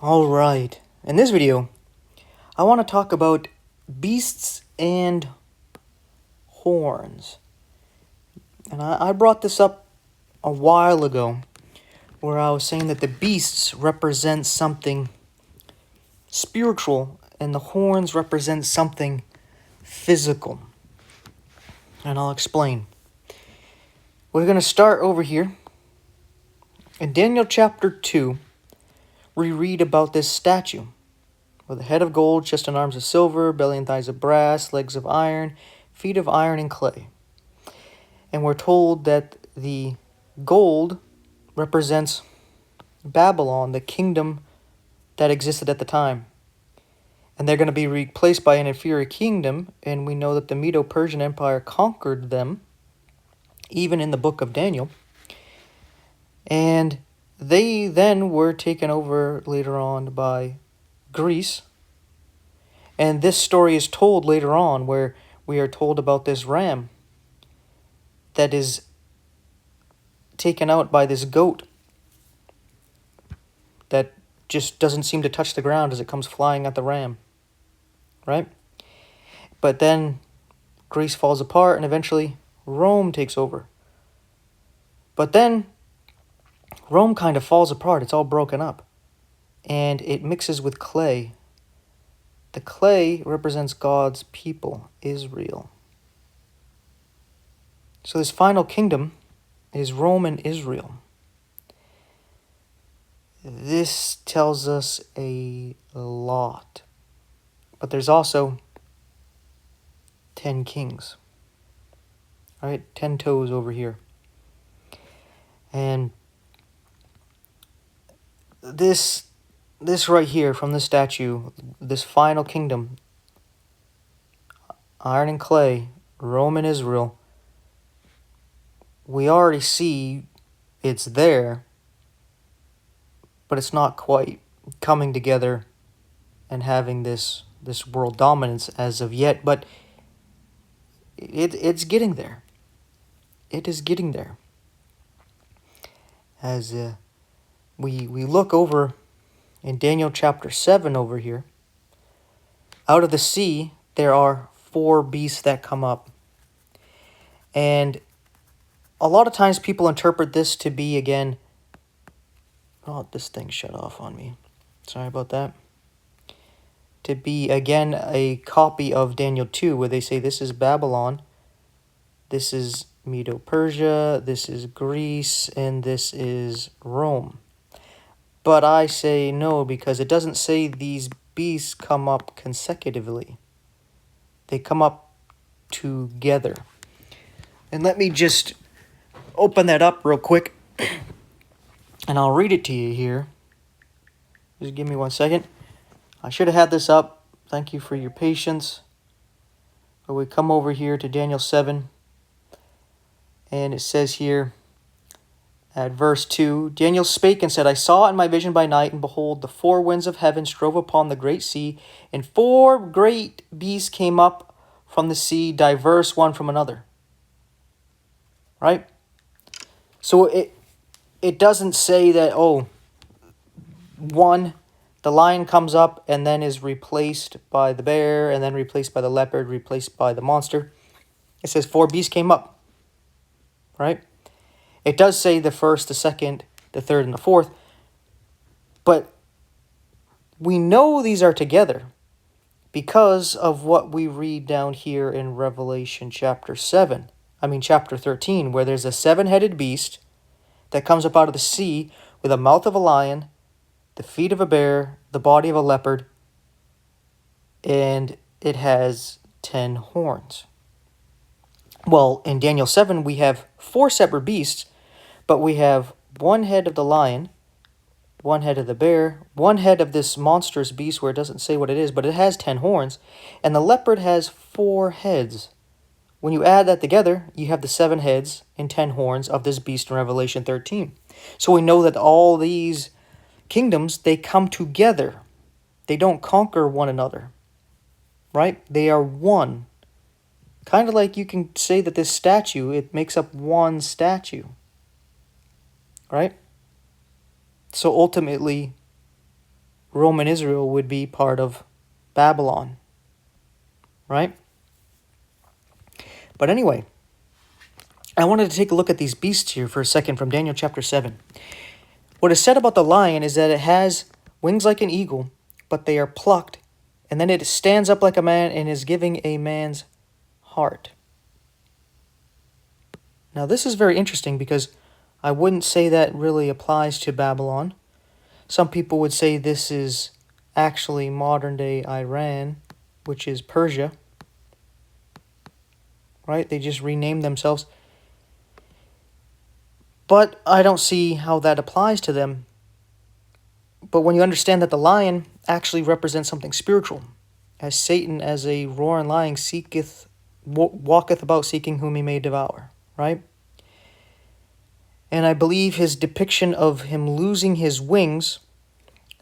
Alright, in this video, I want to talk about beasts and horns. And I brought this up a while ago, where I was saying that the beasts represent something spiritual, and the horns represent something physical. And I'll explain. We're going to start over here. In Daniel chapter 2, we read about this statue with a head of gold, chest and arms of silver, belly and thighs of brass, legs of iron, feet of iron and clay. And we're told that the gold represents Babylon, the kingdom that existed at the time. And they're going to be replaced by an inferior kingdom, and we know that the Medo-Persian Empire conquered them, even in the book of Daniel. And they then were taken over later on by Greece. And this story is told later on, where we are told about this ram that is taken out by this goat that just doesn't seem to touch the ground as it comes flying at the ram, right? But then Greece falls apart and eventually Rome takes over. But then Rome kind of falls apart. It's all broken up. And it mixes with clay. The clay represents God's people, Israel. So this final kingdom is Rome and Israel. This tells us a lot. But there's also 10 kings. All right, 10 toes over here. And this right here from the statue, this final kingdom, iron and clay, Rome and Israel, we already see it's there, but it's not quite coming together and having this world dominance as of yet, but it's getting there. It is getting there. As we look over in Daniel chapter 7 over here, out of the sea there are 4 beasts that come up. And a lot of times people interpret this to be, again... Oh, this thing shut off on me. Sorry about that. To be, again, a copy of Daniel 2, where they say this is Babylon, this is Medo-Persia, this is Greece, and this is Rome. But I say no, because it doesn't say these beasts come up consecutively. They come up together. And let me just open that up real quick, and I'll read it to you here. Just give me 1 second. I should have had this up. Thank you for your patience. But we come over here to Daniel 7. And it says here at verse 2, Daniel spake and said, I saw in my vision by night, and behold, the 4 winds of heaven strove upon the great sea, and 4 great beasts came up from the sea, diverse one from another. Right? So it doesn't say that, the lion comes up and then is replaced by the bear, and then replaced by the leopard, replaced by the monster. It says 4 beasts came up. Right? It does say the first, the second, the third, and the fourth. But we know these are together because of what we read down here in Revelation chapter 13, where there's a 7-headed beast that comes up out of the sea with a mouth of a lion, the feet of a bear, the body of a leopard, and it has 10 horns. Well, in Daniel 7, we have 4 separate beasts, but we have 1 head of the lion, 1 head of the bear, 1 head of this monstrous beast where it doesn't say what it is, but it has 10 horns, and the leopard has 4 heads. When you add that together, you have the 7 heads and 10 horns of this beast in Revelation 13. So we know that all these kingdoms, they come together. They don't conquer one another, right? They are one. Kind of like you can say that this statue, it makes up one statue, right? So ultimately, Roman Israel would be part of Babylon, right? But anyway, I wanted to take a look at these beasts here for a second from Daniel chapter 7. What is said about the lion is that it has wings like an eagle, but they are plucked, and then it stands up like a man and is giving a man's heart. Now this is very interesting because I wouldn't say that really applies to Babylon. Some people would say this is actually modern-day Iran, which is Persia, right? They just renamed themselves. But I don't see how that applies to them. But when you understand that the lion actually represents something spiritual, as Satan as a roaring lion walketh about seeking whom he may devour, right? And I believe his depiction of him losing his wings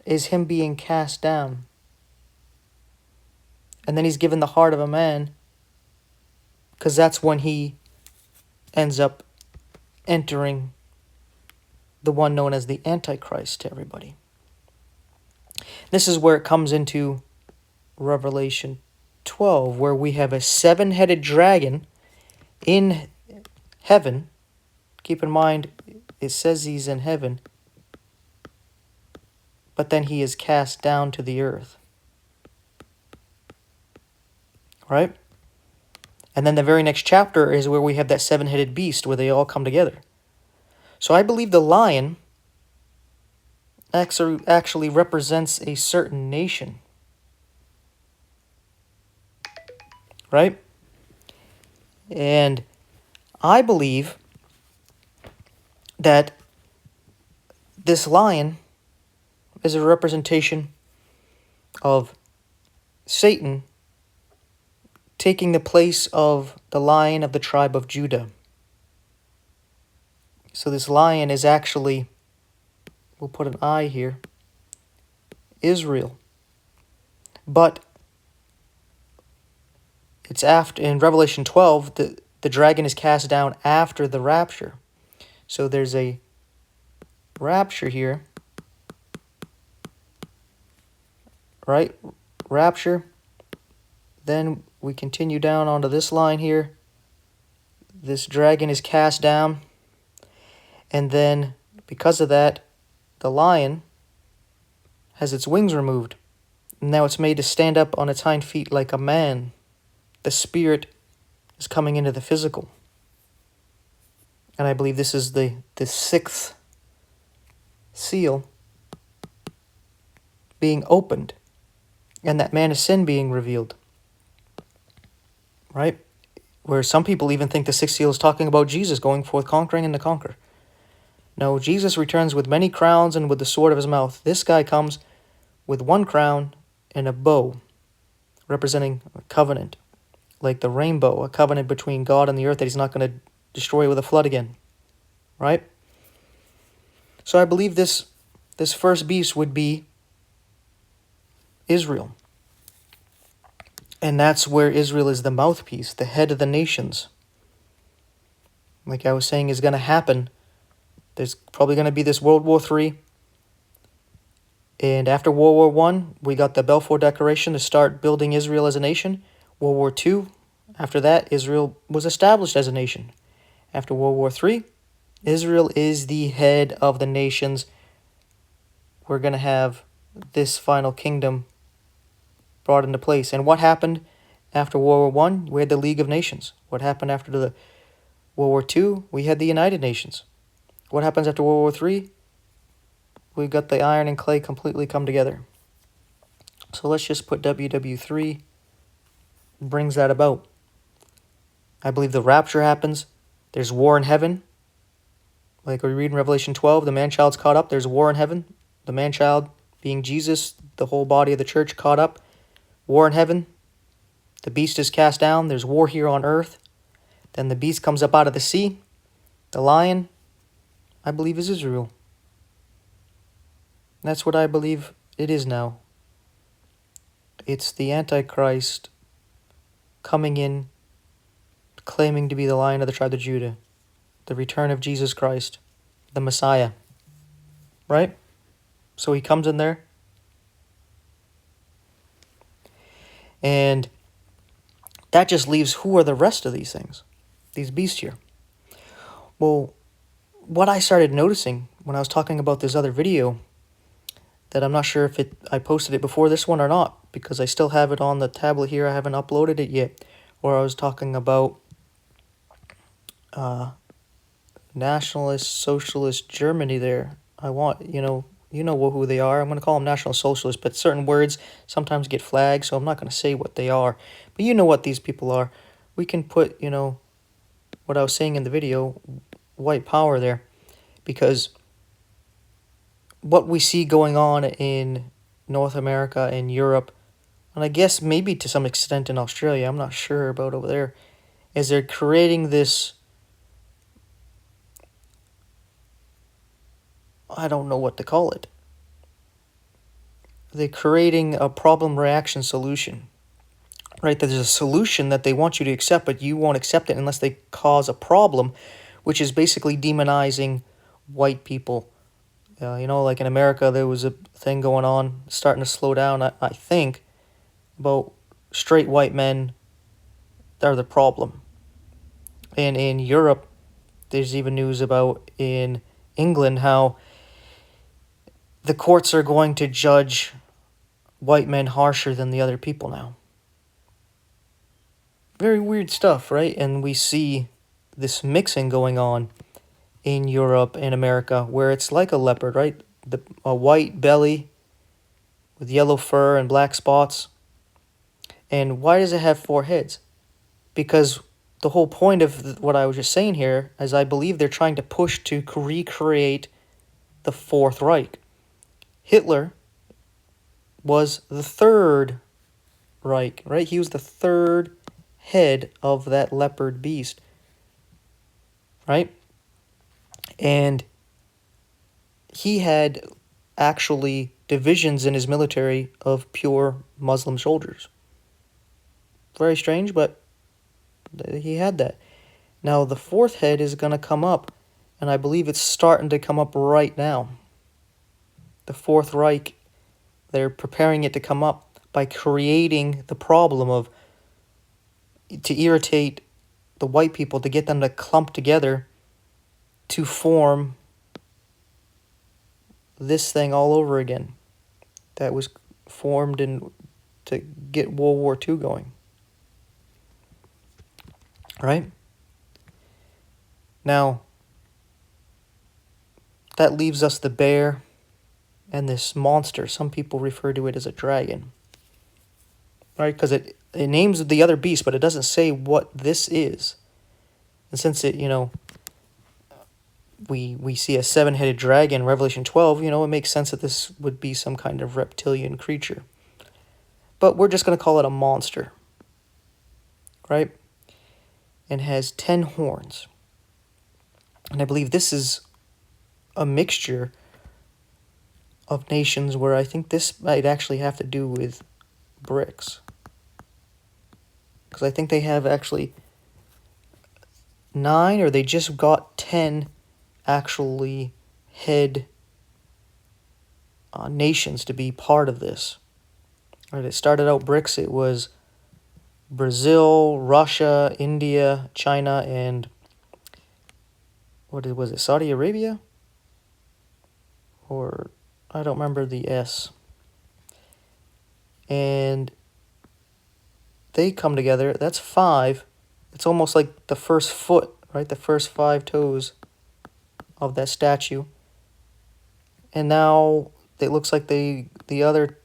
is him being cast down. And then he's given the heart of a man, because that's when he ends up entering the one known as the Antichrist to everybody. This is where it comes into Revelation 12, where we have a seven-headed dragon in heaven. Keep in mind, it says he's in heaven, but then he is cast down to the earth. Right? And then the very next chapter is where we have that seven-headed beast, where they all come together. So I believe the lion actually represents a certain nation. Right? And I believe that this lion is a representation of Satan taking the place of the lion of the tribe of Judah. So this lion is actually, we'll put an I here, Israel. But it's after, in Revelation 12, the dragon is cast down after the rapture. So there's a rapture here, right? Rapture. Then we continue down onto this line here. This dragon is cast down. And then, because of that, the lion has its wings removed. Now it's made to stand up on its hind feet like a man. The spirit is coming into the physical. And I believe this is the sixth seal being opened. And that man of sin being revealed. Right? Where some people even think the sixth seal is talking about Jesus going forth conquering and to conquer. No, Jesus returns with many crowns and with the sword of his mouth. This guy comes with one crown and a bow, representing a covenant, like the rainbow, a covenant between God and the earth that he's not going to destroy with a flood again. Right? So I believe this first beast would be Israel. And that's where Israel is the mouthpiece, the head of the nations. Like I was saying, is going to happen. There's probably going to be this World War III. And after World War I, we got the Balfour Declaration to start building Israel as a nation. World War II, after that, Israel was established as a nation. After World War III, Israel is the head of the nations. We're going to have this final kingdom brought into place. And what happened after World War I? We had the League of Nations. What happened after the World War II? We had the United Nations. What happens after World War III? We got the iron and clay completely come together. So let's just put WW3 brings that about. I believe the rapture happens. There's war in heaven. Like we read in Revelation 12, the man-child's caught up. There's war in heaven. The man-child being Jesus, the whole body of the church caught up. War in heaven. The beast is cast down. There's war here on earth. Then the beast comes up out of the sea. The lion, I believe, is Israel. That's what I believe it is now. It's the Antichrist coming in, claiming to be the Lion of the tribe of Judah. The return of Jesus Christ, the Messiah. Right? So he comes in there, And that just leaves, who are the rest of these things, these beasts here? Well, what I started noticing when I was talking about this other video, that I'm not sure if I posted it before this one or not, because I still have it on the tablet here. I haven't uploaded it yet. Where I was talking about nationalist, socialist Germany there. I want, you know who they are. I'm going to call them National Socialists, but certain words sometimes get flagged, so I'm not going to say what they are. But you know what these people are. We can put, what I was saying in the video, white power there, because what we see going on in North America and Europe, and I guess maybe to some extent in Australia, I'm not sure about over there, is they're creating this, I don't know what to call it. They're creating a problem reaction solution, right? There's a solution that they want you to accept, but you won't accept it unless they cause a problem, which is basically demonizing white people. Like in America, there was a thing going on, starting to slow down, I think, about straight white men are the problem. And in Europe, there's even news about in England how the courts are going to judge white men harsher than the other people now. Very weird stuff, right? And we see this mixing going on in Europe and America, where it's like a leopard, right? A white belly with yellow fur and black spots. And why does it have 4 heads? Because the whole point of what I was just saying here is I believe they're trying to push to recreate the Fourth Reich. Hitler was the Third Reich, right? He was the third head of that leopard beast, right? And he had actually divisions in his military of pure Muslim soldiers. Very strange, but he had that. Now the 4th head is going to come up, and I believe it's starting to come up right now. The Fourth Reich, they're preparing it to come up by creating the problem of, to irritate the white people, to get them to clump together to form this thing all over again that was formed to get World War II going. Right? Now, that leaves us the bear and this monster. Some people refer to it as a dragon. Right? Because it names the other beast, but it doesn't say what this is. And since it, we see a 7-headed dragon in Revelation 12, it makes sense that this would be some kind of reptilian creature. But we're just going to call it a monster. Right? And has 10 horns. And I believe this is a mixture of nations where I think this might actually have to do with bricks. Because I think they have actually 9, or they just got 10 actually head nations to be part of this. Right, it started out bricks. It was Brazil, Russia, India, China, and was it, Saudi Arabia? Or I don't remember the S. And they come together. That's 5. It's almost like the first foot, right? The first 5 toes of that statue. And now it looks like the other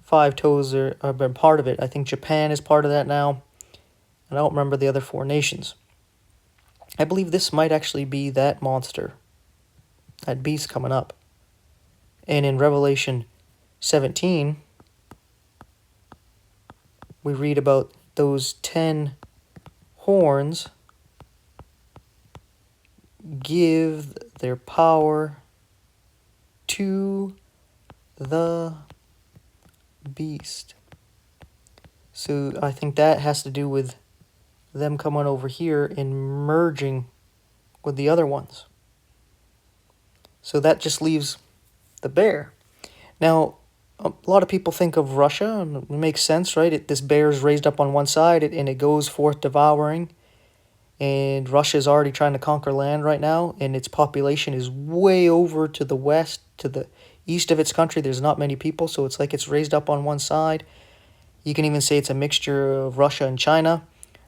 5 toes are been part of it. I think Japan is part of that now. And I don't remember the other 4 nations. I believe this might actually be that monster, that beast coming up. And in Revelation 17, we read about those 10 horns give their power to the beast. So I think that has to do with them coming over here and merging with the other ones. So that just leaves the bear. Now, a lot of people think of Russia, and it makes sense, right? This bear is raised up on one side, and it goes forth devouring. And Russia is already trying to conquer land right now, and its population is way over to the west, to the east of its country. There's not many people, so it's like it's raised up on one side. You can even say it's a mixture of Russia and China,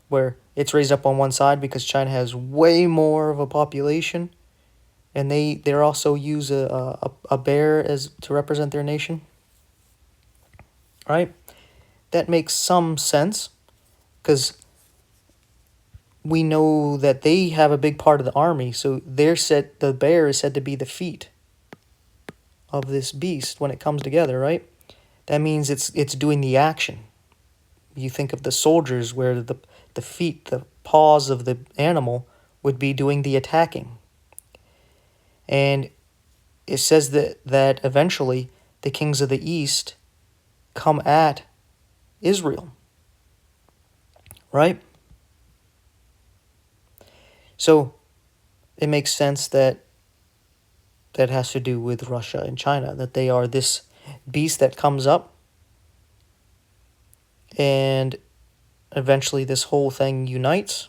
where it's raised up on one side because China has way more of a population, and they're also use a bear as to represent their nation, right? That makes some sense, because we know that they have a big part of the army, so the bear is said to be the feet of this beast when it comes together, right? That means it's doing the action. You think of the soldiers where the feet, the paws of the animal would be doing the attacking. And it says that eventually the kings of the east come at Israel, right? So it makes sense that has to do with Russia and China, that they are this beast that comes up, and eventually this whole thing unites,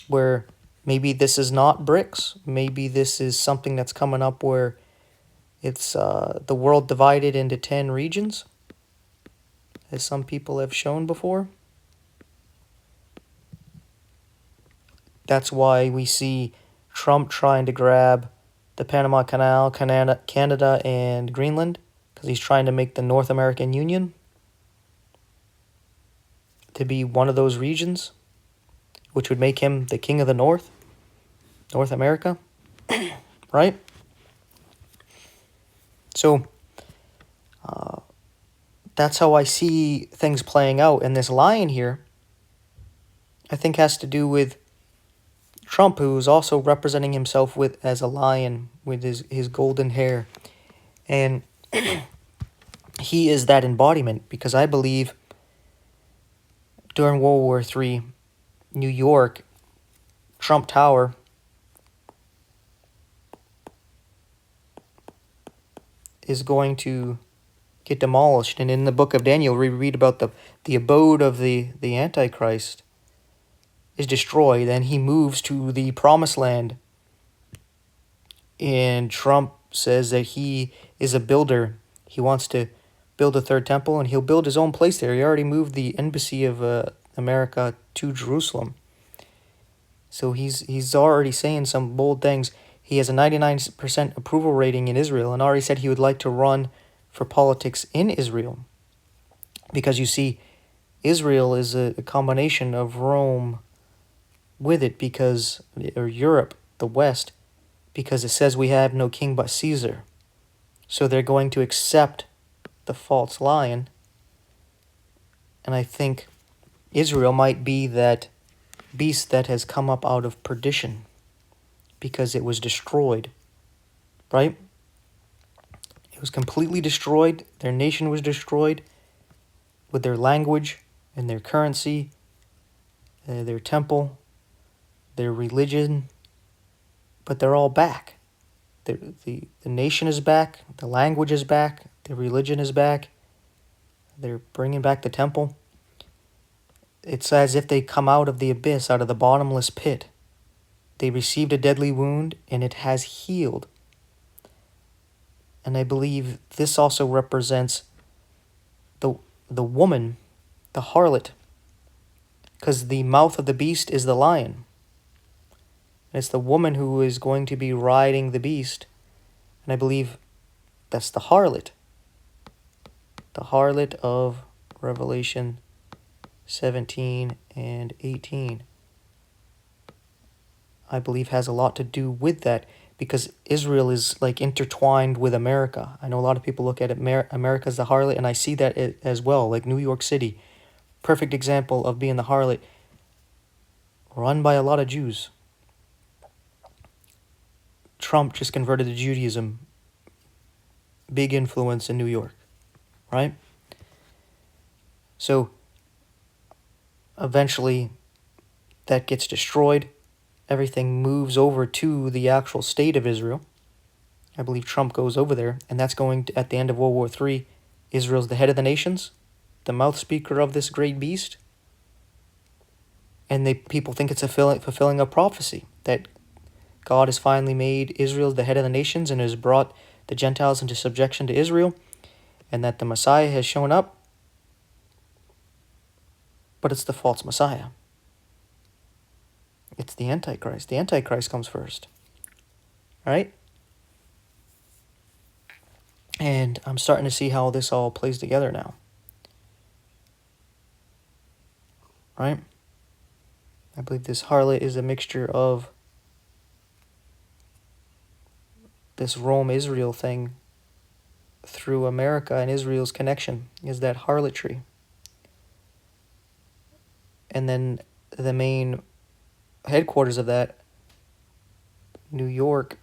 where maybe this is not BRICS, maybe this is something that's coming up where it's the world divided into 10 regions, as some people have shown before. That's why we see Trump trying to grab the Panama Canal, Canada, and Greenland, because he's trying to make the North American Union to be one of those regions, which would make him the king of the North America, right? So that's how I see things playing out. And this lion here, I think, has to do with Trump, who is also representing himself as a lion with his golden hair. And he is that embodiment, because I believe during World War III, New York, Trump Tower, is going to get demolished. And in the book of Daniel, we read about the abode of the Antichrist is destroyed. Then he moves to the promised land. And Trump says that he is a builder. He wants to build a third temple, and he'll build his own place there. He already moved the embassy of America to Jerusalem. So he's already saying some bold things. He has a 99% approval rating in Israel, and already said he would like to run for politics in Israel. Because you see, Israel is a combination of Rome with it, or Europe, the West, because it says we have no king but Caesar. So they're going to accept the false lion. And I think Israel might be that beast that has come up out of perdition, because it was destroyed, right? It was completely destroyed. Their nation was destroyed, with their language and their currency, their temple, their religion. But they're all back. The nation is back. The language is back. The religion is back. They're bringing back the temple. It's as if they come out of the abyss, out of the bottomless pit. They received a deadly wound, and it has healed. And I believe this also represents the woman, the harlot, because the mouth of the beast is the lion. And it's the woman who is going to be riding the beast. And I believe that's the harlot. The harlot of Revelation 17 and 18. I believe has a lot to do with that, because Israel is like intertwined with America. I know a lot of people look at it, America as the harlot, and I see that as well. Like New York City, perfect example of being the harlot, run by a lot of Jews. Trump just converted to Judaism, big influence in New York, right? So eventually that gets destroyed. Everything moves over to the actual state of Israel, I believe Trump goes over there, and that's going to, at the end of World War III, Israel's the head of the nations, the mouth speaker of this great beast. And people think it's fulfilling a prophecy that God has finally made Israel the head of the nations and has brought the Gentiles into subjection to Israel, and that the Messiah has shown up. But it's the false Messiah. It's the Antichrist. The Antichrist comes first. Right? And I'm starting to see how this all plays together now. Right? I believe this harlot is a mixture of this Rome-Israel thing through America, and Israel's connection is that harlotry. And then the main headquarters of that, New York,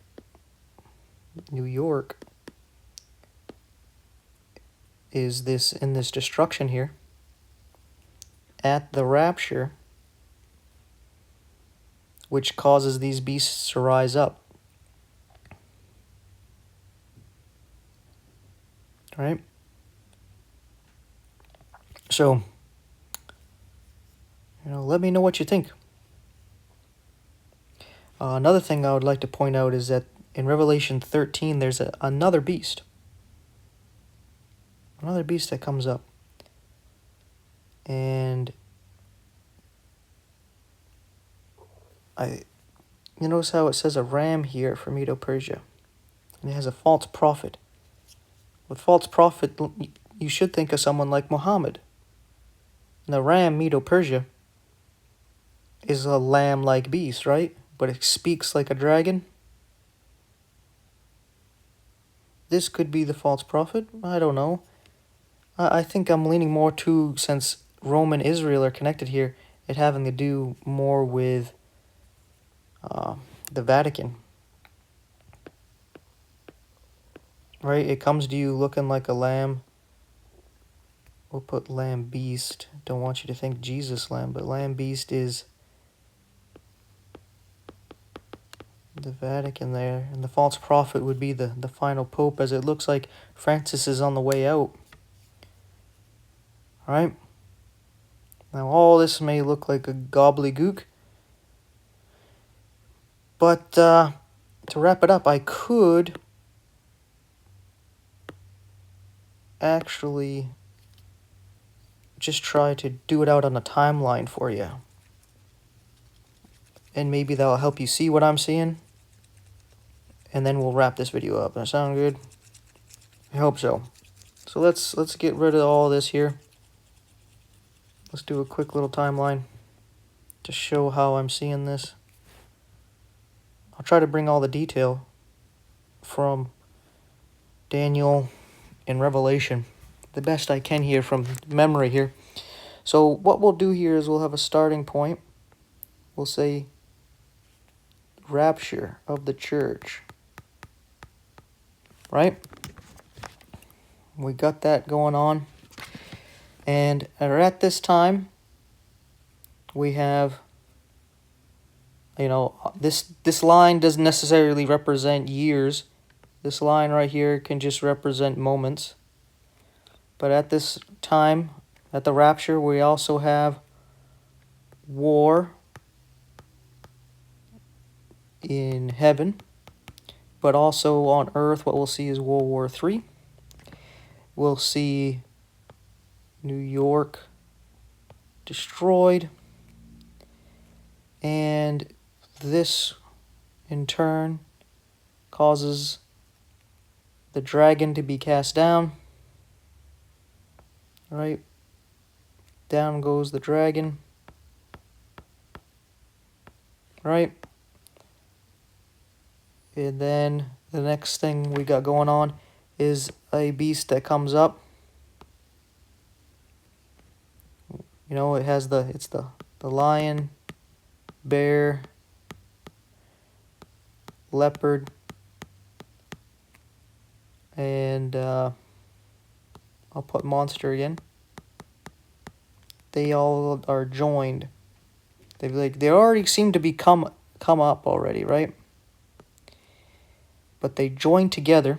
is this in this destruction here at the Rapture, which causes these beasts to rise up. Right? So, let me know what you think. Another thing I would like to point out is that in Revelation 13, there's another beast. Another beast that comes up. And you notice how it says a ram here for Medo-Persia. And it has a false prophet. With false prophet, you should think of someone like Muhammad. And the ram, Medo-Persia, is a lamb-like beast, right? But it speaks like a dragon. This could be the false prophet. I don't know. I think I'm leaning more to, since Rome and Israel are connected here, it having to do more with the Vatican. Right? It comes to you looking like a lamb. We'll put lamb beast. Don't want you to think Jesus lamb, but lamb beast is the Vatican there. And the false prophet would be the final pope, as it looks like Francis is on the way out. Alright? Now all this may look like a gobbledygook, but to wrap it up, I could actually just try to do it out on a timeline for you. And maybe that'll help you see what I'm seeing. And then we'll wrap this video up. Does that sound good? I hope so. So let's get rid of all this here. Let's do a quick little timeline to show how I'm seeing this. I'll try to bring all the detail from Daniel and Revelation the best I can here from memory here. So what we'll do here is we'll have a starting point. We'll say rapture of the church. Right? We got that going on. And at this time, we have, this line doesn't necessarily represent years. This line right here can just represent moments. But at this time, at the rapture, we also have war in heaven. But also on earth, what we'll see is World War III. We'll see New York destroyed. And this, in turn, causes the dragon to be cast down. Right? Down goes the dragon. Right? And then the next thing we got going on is a beast that comes up. It has the lion, bear, leopard, and I'll put monster again. They all are joined. They already seem to be come up already, right? but they joined together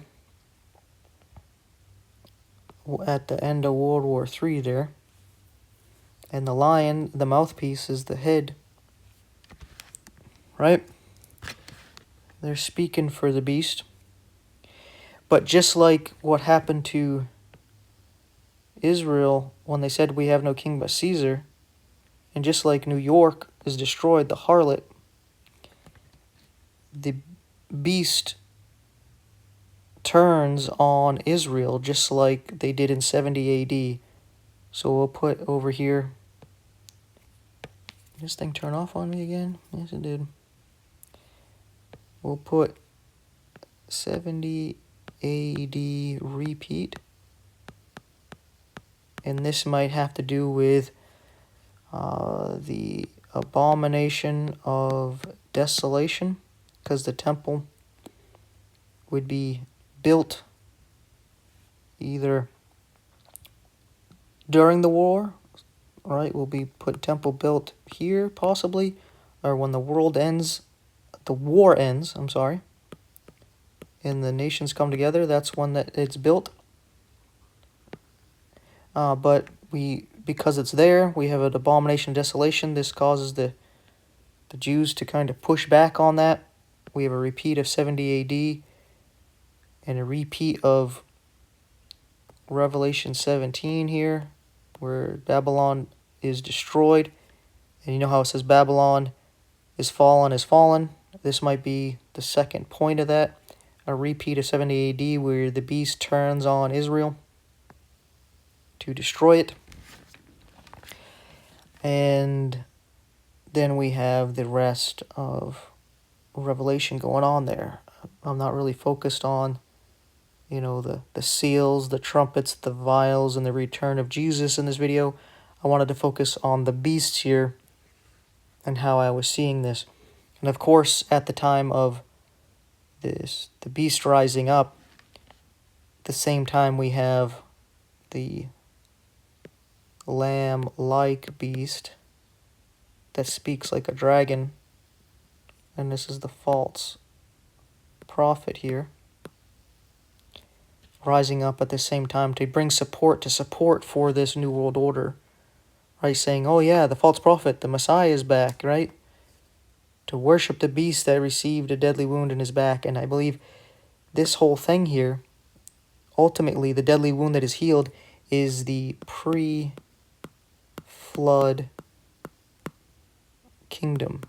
at the end of World War III there. And the lion, the mouthpiece, is the head, right? They're speaking for the beast. But just like what happened to Israel when they said we have no king but Caesar, and just like New York is destroyed, the harlot, the beast turns on Israel just like they did in 70 AD. So we'll put over here. Did this thing turn off on me again? Yes, it did. We'll put 70 AD repeat. And this might have to do with the abomination of desolation, because the temple would be built either during the war, right? Will be put temple built here possibly, or when the world ends, the war ends, I'm sorry, and the nations come together, that's when that it's built. But because it's there, we have an abomination of desolation. This causes the Jews to kind of push back on that. We have a repeat of 70 AD and a repeat of Revelation 17 here, where Babylon is destroyed. And you know how it says Babylon is fallen. This might be the second point of that. A repeat of 70 AD where the beast turns on Israel to destroy it. And then we have the rest of Revelation going on there. I'm not really focused on, the seals, the trumpets, the vials, and the return of Jesus in this video. I wanted to focus on the beasts here and how I was seeing this. And of course, at the time of this, the beast rising up, at the same time we have the lamb-like beast that speaks like a dragon. And this is the false prophet here, rising up at the same time to bring support for this new world order, right? Saying, oh yeah, the false prophet, the Messiah is back, right? To worship the beast that received a deadly wound in his back. And I believe this whole thing here, ultimately the deadly wound that is healed, is the pre-flood kingdom,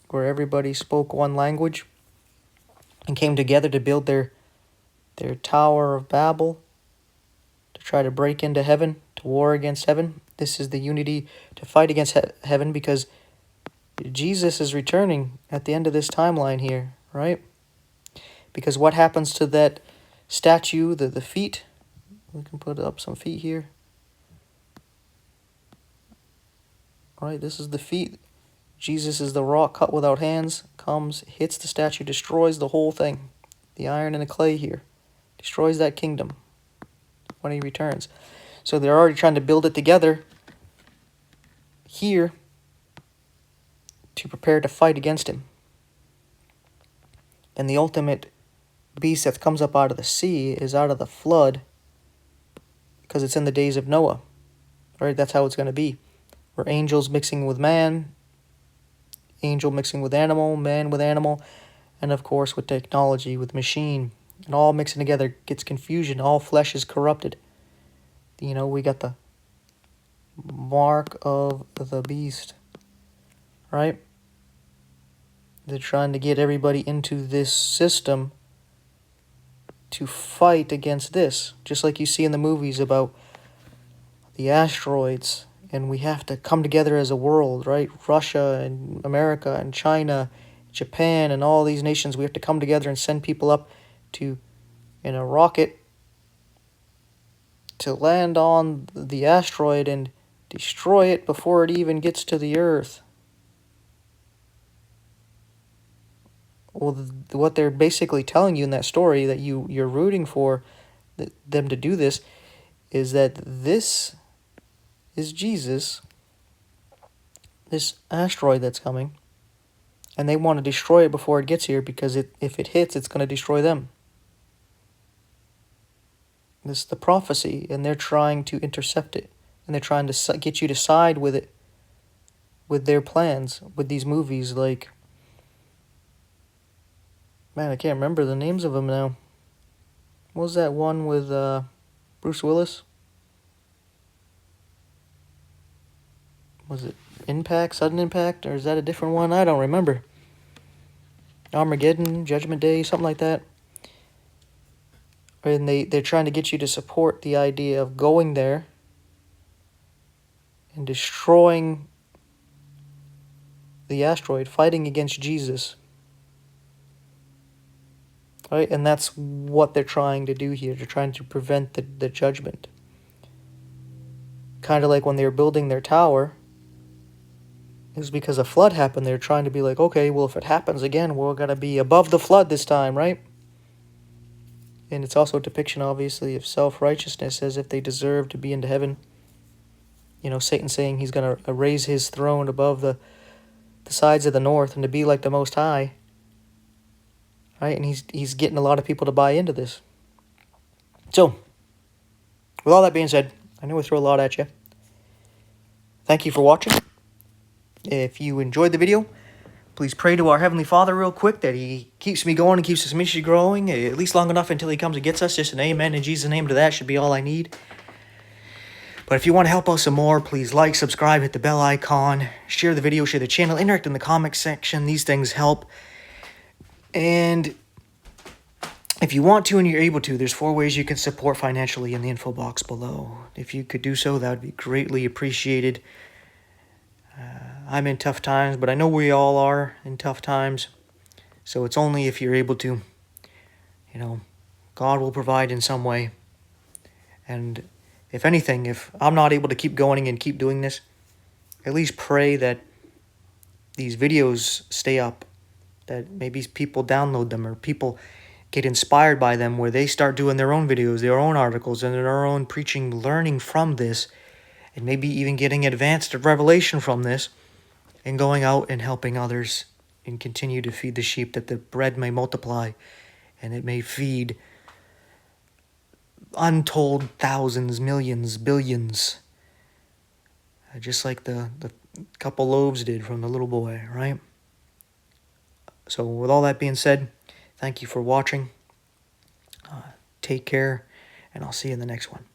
where everybody spoke one language and came together to build their Tower of Babel, to try to break into heaven, to war against heaven. This is the unity to fight against heaven, because Jesus is returning at the end of this timeline here, right? Because what happens to that statue, the feet? We can put up some feet here. All right, this is the feet. Jesus is the rock cut without hands, comes, hits the statue, destroys the whole thing. The iron and the clay here. Destroys that kingdom when he returns. So they're already trying to build it together here to prepare to fight against him. And the ultimate beast that comes up out of the sea is out of the flood, because it's in the days of Noah. Right? That's how it's going to be. Where angels mixing with man, angel mixing with animal, man with animal, and of course with technology, with machine, and all mixing together gets confusion. All flesh is corrupted. We got the mark of the beast, right? They're trying to get everybody into this system to fight against this, just like you see in the movies about the asteroids. And we have to come together as a world, right? Russia and America and China, Japan, and all these nations, we have to come together and send people up in a rocket to land on the asteroid and destroy it before it even gets to the Earth. Well, what they're basically telling you in that story, that you're rooting for them to do this, is that this is Jesus, this asteroid that's coming, And they want to destroy it before it gets here because if it hits, it's going to destroy them. This is the prophecy, and they're trying to intercept it. And they're trying to get you to side with it, with their plans, with these movies like... Man, I can't remember the names of them now. What was that one with Bruce Willis? Was it Impact, Sudden Impact, or is that a different one? I don't remember. Armageddon, Judgment Day, something like that. And they're trying to get you to support the idea of going there and destroying the asteroid, fighting against Jesus. Right? And that's what they're trying to do here. They're trying to prevent the judgment. Kind of like when they were building their tower. It was because a flood happened. They're trying to be like, okay, well, if it happens again, we're going to be above the flood this time, right? And it's also a depiction, obviously, of self-righteousness, as if they deserve to be into heaven. You know, Satan saying he's going to raise his throne above the sides of the north and to be like the Most High. Right? And he's getting a lot of people to buy into this. So, with all that being said, I know we throw a lot at you. Thank you for watching. If you enjoyed the video, please pray to our Heavenly Father real quick that He keeps me going and keeps this ministry growing, at least long enough until He comes and gets us. Just an amen in Jesus' name to that should be all I need. But if you want to help us some more, please like, subscribe, hit the bell icon, share the video, share the channel, interact in the comment section. These things help. And if you want to and you're able to, there's 4 ways you can support financially in the info box below. If you could do so, that would be greatly appreciated. I'm in tough times, but I know we all are in tough times. So it's only if you're able to, you know, God will provide in some way. And if anything, if I'm not able to keep going and keep doing this, at least pray that these videos stay up, that maybe people download them or people get inspired by them where they start doing their own videos, their own articles, and their own preaching, learning from this, and maybe even getting advanced revelation from this, and going out and helping others and continue to feed the sheep, that the bread may multiply and it may feed untold thousands, millions, billions, just like the couple loaves did from the little boy, right? So with all that being said, thank you for watching. Take care, and I'll see you in the next one.